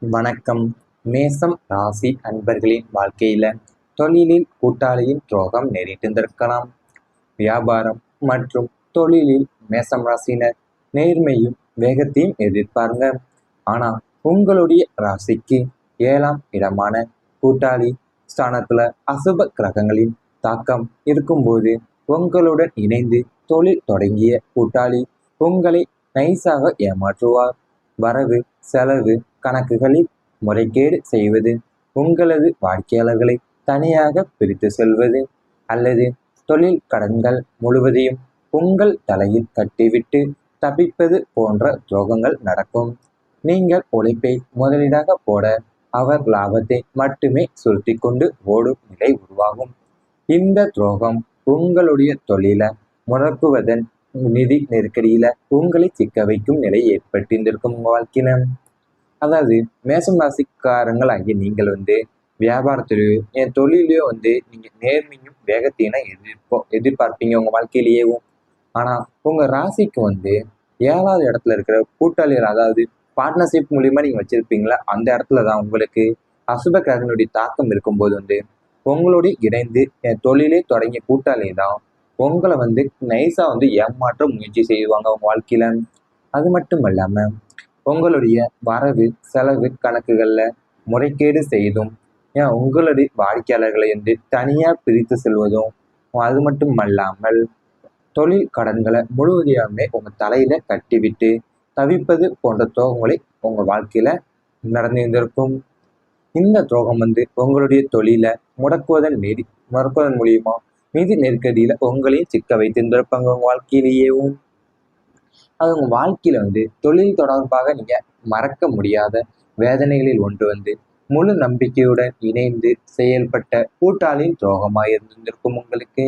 வணக்கம். மேசம் ராசி அன்பர்களின் வாழ்க்கையில தொழிலில் கூட்டாளியின் துரோகம் நேரிட்டிருந்திருக்கலாம். வியாபாரம் மற்றும் தொழிலில் மேசம் ராசினர் நேர்மையும் வேகத்தையும் எதிர்ப்பாருங்க. ஆனா உங்களுடைய ராசிக்கு 7ஆம் இடமான கூட்டாளி ஸ்தானத்துல அசுப கிரகங்களின் தாக்கம் இருக்கும்போது உங்களுடன் இணைந்து தொழில் தொடங்கிய கூட்டாளி உங்களை நைஸாக ஏமாற்றுவார். வரவு செலவு கணக்குகளில் முறைகேடு செய்வது, உங்களது வாடிக்கையாளர்களை தனியாக பிரித்து செல்வது அல்லது தொழில் கடன்கள் முழுவதையும் உங்கள் தலையில் கட்டிவிட்டு தப்பிப்பது போன்ற துரோகங்கள் நடக்கும். நீங்கள் உழைப்பை முதலீடாக போட அவர் லாபத்தை மட்டுமே சுருட்டி கொண்டு ஓடும் நிலை உருவாகும். இந்த துரோகம் உங்களுடைய தொழில முடக்குவதன் நிதி நெருக்கடியில உங்களை சிக்க வைக்கும் நிலை ஏற்பட்டிருந்திருக்கும் உங்க வாழ்க்கையில. அதாவது மேசம் ராசிக்காரங்கள் ஆகிய நீங்கள் வியாபாரத்திலேயோ என் தொழிலையோ நீங்க நேர்மையும் வேகத்தையும் எதிர்பார்ப்பீங்க உங்க வாழ்க்கையிலேயேவும். ஆனா உங்க ராசிக்கு 7வது இடத்துல இருக்கிற கூட்டாளிகள், அதாவது பார்ட்னர்ஷிப் மூலியமா நீங்க வச்சிருப்பீங்களா, அந்த இடத்துலதான் உங்களுக்கு அசுப கிரகங்களுடைய தாக்கம் இருக்கும்போது உங்களோட இணைந்து என் தொழிலே தொடங்கிய கூட்டாளி தான் உங்களை நைஸா ஏமாற்ற முயற்சி செய்வாங்க உங்க வாழ்க்கையில. அது மட்டும் இல்லாம உங்களுடைய வரவு செலவு கணக்குகள்ல முறைகேடு செய்தும் ஏன் உங்களுடைய வாடிக்கையாளர்களை தனியா பிரித்து செல்வதும், அது மட்டும் அல்லாமல் தொழில் கடன்களை முழுவதையுமே உங்க தலையில கட்டிவிட்டு தவிப்பது போன்ற துரோகங்களை உங்க வாழ்க்கையில நடந்திருந்திருக்கும். இந்த துரோகம் உங்களுடைய தொழில முடக்குவதன் மூலியமா நிதி நெருக்கடியில உங்களையும் சிக்க வைத்திருந்திருப்பாங்க உங்க வாழ்க்கையிலேயேவும். அது உங்க வாழ்க்கையில தொழில் தொடர்பாக நீங்க மறக்க முடியாத வேதனைகளில் ஒன்று முழு நம்பிக்கையுடன் இணைந்து செயல்பட்ட கூட்டாளியின் துரோகமாக இருந்திருக்கும் உங்களுக்கு.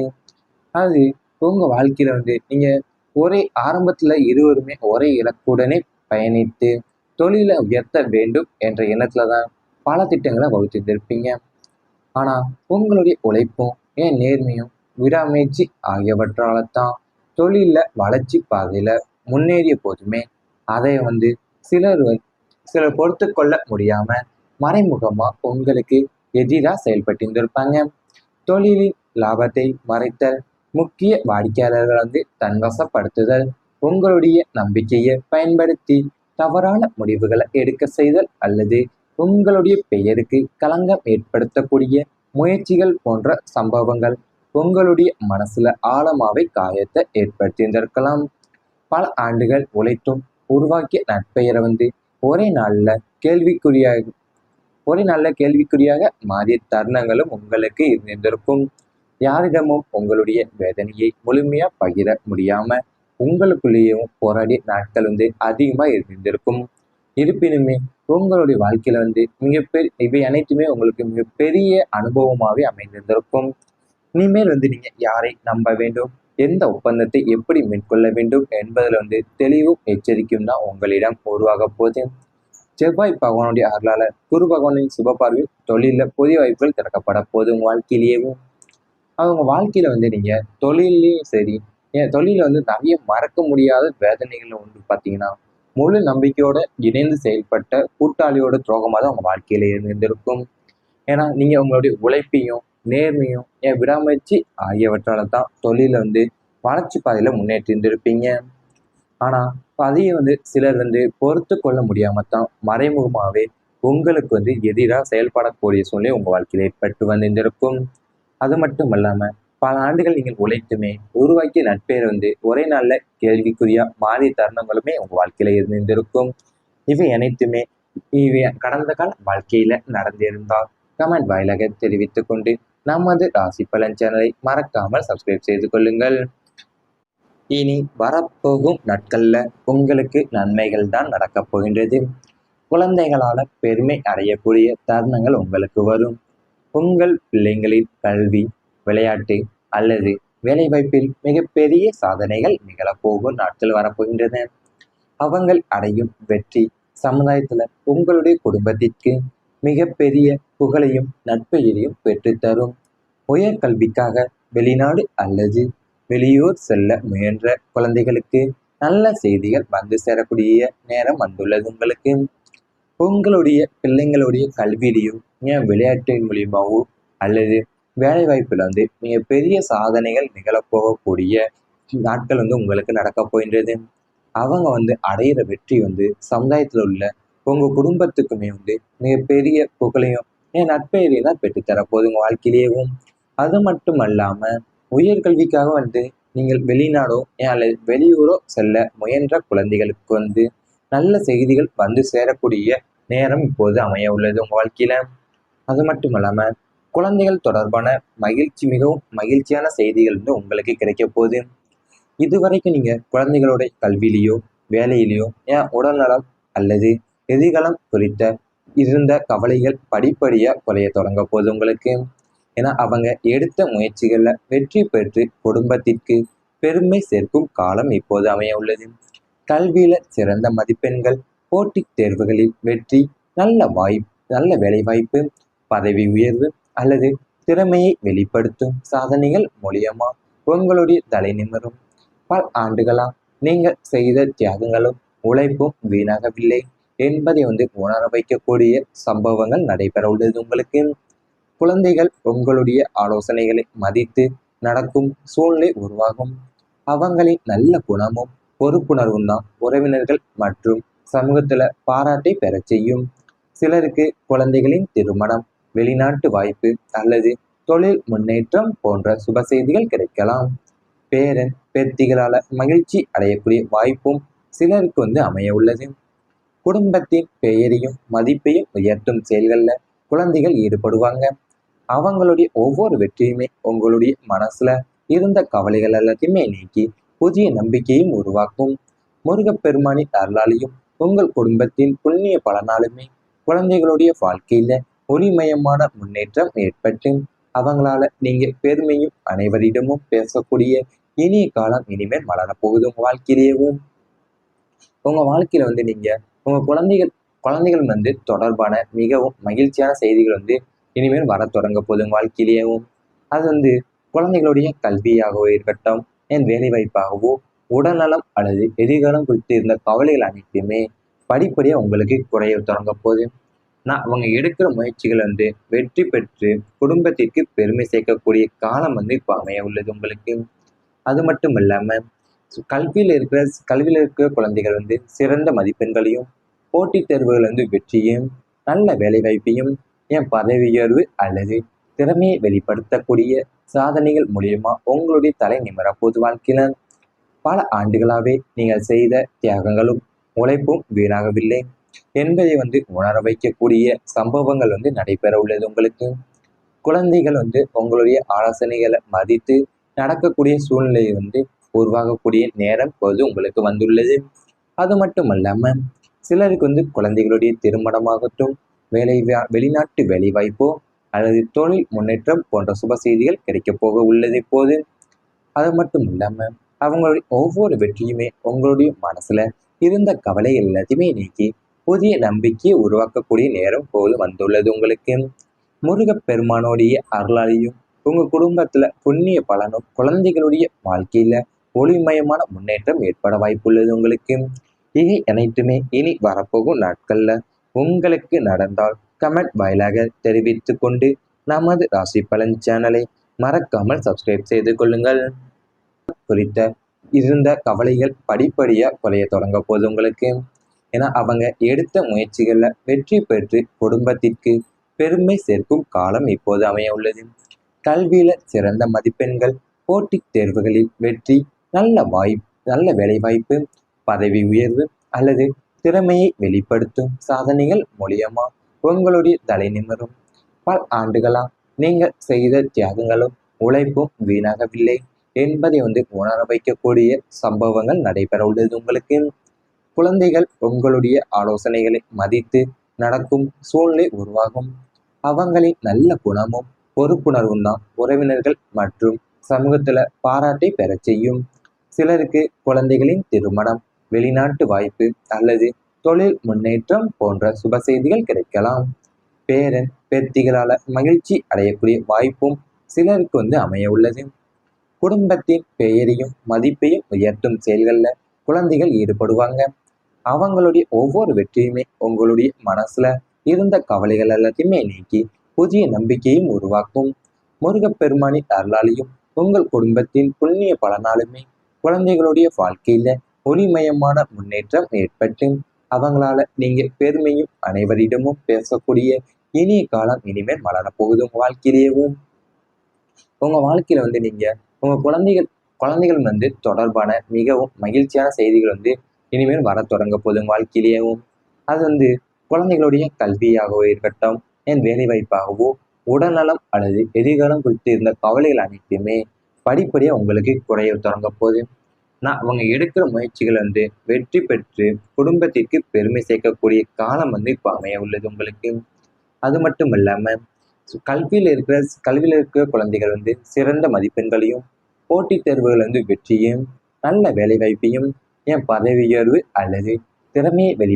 அது உங்க வாழ்க்கையில நீங்க ஒரே ஆரம்பத்துல இருவருமே ஒரே இலக்குடனே பயணித்து தொழிலை உயர்த்த வேண்டும் என்ற எண்ணத்துலதான் பல திட்டங்களை வகுத்திருந்திருப்பீங்க. ஆனா உங்களுடைய உழைப்பும் ஏன் நேர்மையும் விடாமுயற்சி ஆகியவற்றால தான் தொழில வளர்ச்சி பாதையில முன்னேறிய போதுமே அதை சிலர் சிலர் பொறுத்து கொள்ள முடியாம மறைமுகமா உங்களுக்கு எதிராக செயல்பட்டிருந்திருப்பாங்க. தொழிலின் லாபத்தை மறைத்தல், முக்கிய வாடிக்கையாளர்கள் தன்வசப்படுத்துதல், உங்களுடைய நம்பிக்கையை பயன்படுத்தி தவறான முடிவுகளை எடுக்க செய்தல் அல்லது உங்களுடைய பெயருக்கு களங்கம் ஏற்படுத்தக்கூடிய முயற்சிகள் போன்ற சம்பவங்கள் உங்களுடைய மனசுல ஆழமாவை காயத்தை ஏற்படுத்தியிருந்திருக்கலாம். பல ஆண்டுகள் உழைத்தும் உருவாக்கிய நற்பெயரை ஒரே நாள்ல கேள்விக்குறியாக மாறிய தருணங்களும் உங்களுக்கு இருந்திருக்கும். யாரிடமும் உங்களுடைய வேதனையை முழுமையா பகிர முடியாம உங்களுக்குள்ளேயும் போராடிய நாட்கள் அதிகமா இருந்திருக்கும். இருப்பினுமே உங்களுடைய வாழ்க்கையில இவை அனைத்துமே உங்களுக்கு மிகப்பெரிய அனுபவமாவே அமைந்திருந்திருக்கும். இனிமேல் நீங்க யாரை நம்ப வேண்டும், எந்த ஒப்பந்தத்தை எப்படி மேற்கொள்ள வேண்டும் என்பதில் தெளிவும் எச்சரிக்கையும் தான் உங்களிடம் உருவாக போகுது. செவ்வாய் பகவானுடைய அருளால குரு பகவானின் சுப பார்வையில் தொழில புதிய வாய்ப்புகள் திறக்கப்பட போகுது உங்க வாழ்க்கையிலேயும். அவங்க வாழ்க்கையில நீங்க தொழிலையும் சரி, என் தொழில நிறைய மறக்க முடியாத வேதனைகள் பார்த்தீங்கன்னா முழு நம்பிக்கையோட இணைந்து செயல்பட்ட கூட்டாளியோட துரோகமாக தான் உங்க வாழ்க்கையில இருந்திருக்கும். ஏன்னா நீங்க உங்களுடைய உழைப்பையும் நேர்மையும் என் விடாமுயற்சி ஆகியவற்றால தான் தொழில வளர்ச்சி பாதையில முன்னேற்றி இருந்திருப்பீங்க. ஆனா அதையே சிலர் பொறுத்து கொள்ள முடியாம தான் மறைமுகமாவே உங்களுக்கு எதிராக செயல்படக்கூடிய சூழ்நிலை உங்க வாழ்க்கையில ஏற்பட்டு வந்திருந்திருக்கும். அது மட்டும் இல்லாம பல ஆண்டுகள் நீங்கள் உழைத்துமே உருவாக்கிய நட்பெயர் ஒரே நாள்ல கேள்விக்குறியா மாறிய தருணங்களுமே உங்க வாழ்க்கையில இருந்திருக்கும். இவை அனைத்துமே கடந்த கால வாழ்க்கையில நடந்திருந்தால் கமெண்ட் வாயிலாக தெரிவித்துக் கொண்டு நமது ராசி பலன் சேனலை மறக்காமல் சப்ஸ்கிரைப் செய்து கொள்ளுங்கள். இனி வரப்போகும் நாட்கள்ல உங்களுக்கு நன்மைகள் தான் நடக்கப் போகின்றது. குழந்தைகளால பெருமை அடையக்கூடிய தருணங்கள் உங்களுக்கு வரும். உங்கள் பிள்ளைங்களின் கல்வி, விளையாட்டு அல்லது வேலைவாய்ப்பில் மிகப்பெரிய சாதனைகள் நிகழப்போகும் நாட்கள் வரப்போகின்றன. அவங்கள் அடையும் வெற்றி சமுதாயத்துல உங்களுடைய குடும்பத்திற்கு மிகப்பெரிய புகழையும் நட்பெயரையும் பெற்றுத்தரும். உயர்கல்விக்காக வெளிநாடு அல்லது வெளியூர் செல்ல முயன்ற குழந்தைகளுக்கு நல்ல செய்திகள் சேரக்கூடிய நேரம் வந்துள்ளது உங்களுக்கு. உங்களுடைய பிள்ளைங்களுடைய கல்வியிலையோ ஏன் விளையாட்டின் மூலியமாவோ அல்லது வேலை வாய்ப்புல வந்து நீங்க பெரிய சாதனைகள் நிகழப்போகக்கூடிய நாட்கள் வந்து உங்களுக்கு நடக்க போகின்றது. அவங்க வந்து அடையிற வெற்றி வந்து சமுதாயத்துல உள்ள உங்க குடும்பத்துக்குமே வந்து மிகப்பெரிய புகழையும் என் நட்பெயரையும் தான் பெற்றுத்தரப்போகுது உங்க வாழ்க்கையிலேயும். அது மட்டும் அல்லாம உயர்கல்விக்காக வந்து நீங்கள் வெளிநாடோ அல்லது வெளியூரோ செல்ல முயன்ற குழந்தைகளுக்கு வந்து நல்ல செய்திகள் வந்து சேரக்கூடிய நேரம் இப்போது அமைய உள்ளது உங்க வாழ்க்கையில. அது மட்டும் இல்லாம குழந்தைகள் தொடர்பான மிகவும் மகிழ்ச்சியான செய்திகள் வந்து உங்களுக்கு கிடைக்க போகுது. இதுவரைக்கும் நீங்க குழந்தைகளோட கல்வியிலையோ வேலையிலையோ ஏன் உடல்நலம் அல்லது எதிர்காலம் குறித்த இருந்த கவலைகள் படிப்படியா குறைய தொடங்க போகுது உங்களுக்கு. ஏன்னா அவங்க எடுத்த முயற்சிகள்ல வெற்றி பெற்று குடும்பத்திற்கு பெருமை சேர்க்கும் காலம் இப்போது அமைய உள்ளது. கல்வியில சிறந்த மதிப்பெண்கள், போட்டித் தேர்வுகளில் வெற்றி, நல்ல வேலை வாய்ப்பு, பதவி உயர்வு அல்லது திறமையை வெளிப்படுத்தும் சாதனைகள் மூலியமா உங்களுடைய தலை நிமிரும். பல ஆண்டுகளா நீங்கள் செய்த தியாகங்களும் உழைப்பும் வீணாகவில்லை என்பதை வந்து உணர வைக்கக்கூடிய சம்பவங்கள் நடைபெற உள்ளது உங்களுக்கு. குழந்தைகள் உங்களுடைய ஆலோசனைகளை மதித்து நடக்கும் சூழ்நிலை உருவாகும். அவங்களின் நல்ல குணமும் பொறுப்புணர்வும் தான் உறவினர்கள் மற்றும் சமூகத்துல பாராட்டை பெறச் செய்யும். சிலருக்கு குழந்தைகளின் திருமணம், வெளிநாட்டு வாய்ப்பு அல்லது தொழில் முன்னேற்றம் போன்ற சுப செய்திகள் கிடைக்கலாம். பேரன் பேத்திகளால மகிழ்ச்சி அடையக்கூடிய வாய்ப்பும் சிலருக்கு வந்து அமைய உள்ளது. குடும்பத்தின் பெயரையும் மதிப்பையும் உயர்த்தும் செயல்கள்ல குழந்தைகள் ஈடுபடுவாங்க. அவங்களுடைய ஒவ்வொரு வெற்றியுமே உங்களுடைய மனசுல இருந்த கவலைகள் எல்லாத்தையுமே நீக்கி புதிய நம்பிக்கையும் உருவாக்கும். முருகப்பெருமானின் அருளாலையும் உங்கள் குடும்பத்தின் புண்ணிய பலனாலுமே குழந்தைகளுடைய வாழ்க்கையில ஒளிமயமான முன்னேற்றம் ஏற்பட்டு அவங்களால நீங்க பெருமையும் அனைவரிடமும் பேசக்கூடிய இனிய காலம் இனிமேல் மலரப்போகுது உங்க வாழ்க்கையிலேயும். உங்க வாழ்க்கையில வந்து நீங்க உங்க குழந்தைகள் வந்து தொடர்பான மிகவும் மகிழ்ச்சியான செய்திகள் வந்து இனிமேல் வர தொடங்க போகுது உங்க வாழ்க்கையிலேயும். அது வந்து குழந்தைகளுடைய கல்வியாகவோ இருக்கட்டும், என் வேலை வாய்ப்பாகவோ, உடல்நலம் அல்லது எதிர்காலம் குறித்து இருந்த கவலைகள் அனைத்துமே படிப்படியா உங்களுக்கு குறைய தொடங்க போகுது. அவங்க எடுக்கிற முயற்சிகள் வந்து வெற்றி பெற்று குடும்பத்திற்கு பெருமை சேர்க்கக்கூடிய காலம் வந்து இப்போ அமைய உள்ளது உங்களுக்கு. அது மட்டும் இல்லாம கல்வியில இருக்கிற குழந்தைகள் வந்து சிறந்த மதிப்பெண்களையும் போட்டித் தேர்வுகள் வந்து வெற்றியும் நல்ல வேலை வாய்ப்பையும் என் பதவி உயர்வு அல்லது திறமையை வெளிப்படுத்தக்கூடிய சாதனைகள் மூலியமா உங்களுடைய தலை நிமிர பொது வாழ்க்கையில. பல ஆண்டுகளாவே நீங்கள் செய்த தியாகங்களும் உழைப்பும் வீணாகவில்லை என்பதை வந்து உணர வைக்கக்கூடிய சம்பவங்கள் வந்து நடைபெற உள்ளது உங்களுக்கு. குழந்தைகள் வந்து உங்களுடைய ஆலோசனைகளை மதித்து நடக்கக்கூடிய சூழ்நிலையை வந்து உருவாகக்கூடிய நேரம் இப்போது உங்களுக்கு வந்துள்ளது. அது மட்டும் இல்லாம சிலருக்கு வந்து குழந்தைகளுடைய திருமணமாகட்டும், வெளிநாட்டு வேலை வாய்ப்போ அல்லது தொழில் முன்னேற்றம் போன்ற சுப செய்திகள் கிடைக்க போக உள்ளது இப்போது. அது மட்டும் இல்லாம அவங்களுடைய ஒவ்வொரு வெற்றியுமே உங்களுடைய மனசுல இருந்த கவலை எல்லாத்தையுமே நீக்கி புதிய நம்பிக்கையை உருவாக்கக்கூடிய நேரம் போது வந்துள்ளது உங்களுக்கு. முருகப்பெருமானுடைய அருளாலையும் உங்க குடும்பத்துல புண்ணிய பலனும் குழந்தைகளுடைய வாழ்க்கையில ஒளிமயமான முன்னேற்றம் ஏற்பட வாய்ப்புள்ளது உங்களுக்கு. இவை அனைத்துமே இனி வரப்போகும் நாட்கள்ல உங்களுக்கு நடந்தால் கமெண்ட் வாயிலாக தெரிவித்து கொண்டு நமது ராசி பலன் சேனலை மறக்காமல் சப்ஸ்கிரைப் செய்து கொள்ளுங்கள். குறித்த இருந்த கவலைகள் படிப்படியா குறைய தொடங்க போது உங்களுக்கு. ஏன்னா அவங்க எடுத்த முயற்சிகள்ல வெற்றி பெற்று குடும்பத்திற்கு பெருமை சேர்க்கும் காலம் இப்போது அமைய உள்ளது. கல்வியில சிறந்த மதிப்பெண்கள், போட்டித் தேர்வுகளில் வெற்றி, நல்ல வேலை வாய்ப்பு, பதவி உயர்வு அல்லது திறமையை வெளிப்படுத்தும் சாதனைகள் மூலியமா உங்களுடைய தலை நிமிரும். பல ஆண்டுகளா நீங்கள் செய்த தியாகங்களும் உழைப்பும் வீணாகவில்லை என்பதை வந்து உணர வைக்கக்கூடிய சம்பவங்கள் நடைபெற உள்ளது உங்களுக்கு. குழந்தைகள் உங்களுடைய ஆலோசனைகளை மதித்து நடக்கும் சூழ்நிலை உருவாகும். அவங்களின் நல்ல குணமும் பொறுப்புணர்வும் தான் உறவினர்கள் மற்றும் சமூகத்துல பாராட்டை பெறச் செய்யும். சிலருக்கு குழந்தைகளின் திருமணம், வெளிநாட்டு வாய்ப்பு அல்லது தொழில் முன்னேற்றம் போன்ற சுப செய்திகள் கிடைக்கலாம். பேரன் பேத்திகளால மகிழ்ச்சி அடையக்கூடிய வாய்ப்பும் சிலருக்கு வந்து அமைய உள்ளது. குடும்பத்தின் பெயரையும் மதிப்பையும் உயர்த்தும் செயல்கள்ல குழந்தைகள் ஈடுபடுவாங்க. அவங்களுடைய ஒவ்வொரு வெற்றியுமே உங்களுடைய மனசுல இருந்த கவலைகள் எல்லாத்தையுமே நீக்கி புதிய நம்பிக்கையும் உருவாக்கும். முருகப்பெருமானின் அருளாலையும் உங்கள் குடும்பத்தின் புண்ணிய பலனாலுமே குழந்தைகளுடைய வாழ்க்கையில ஒளிமயமான முன்னேற்றம் ஏற்பட்டு அவங்களால நீங்க பெருமையும் அனைவரிடமும் பேசக்கூடிய இனிய காலம் இனிமேல் மலரப்போகுது உங்க வாழ்க்கையிலேயும். உங்க வாழ்க்கையில நீங்க உங்க குழந்தைகள் தொடர்பான மிகவும் மகிழ்ச்சியான செய்திகள் இனிமேல் வர தொடங்க போகுது உங்க வாழ்க்கையிலேயும். அது குழந்தைகளுடைய கல்வியாகவோ இருக்கட்டும், என் வேலை வாய்ப்பாகவோ, உடல்நலம் அல்லது எதிர்காலம் குறித்து இருந்த கவலைகள் அனைத்துமே படிப்படியா உங்களுக்கு குறைய தொடங்க போகுது. அவங்க எடுக்கிற முயற்சிகள் வெற்றி பெற்று குடும்பத்திற்கு பெருமை சேர்க்கக்கூடிய காலம் இப்ப அமைய உள்ளது உங்களுக்கு. அது மட்டும் இல்லாம கல்வியில இருக்கிற குழந்தைகள் சிறந்த மதிப்பெண்களையும், போட்டித் தேர்வுகள் வெற்றியையும், நல்ல வேலை வாய்ப்பையும், என் பதவி உயர்வு அல்லது திறமையை வெளி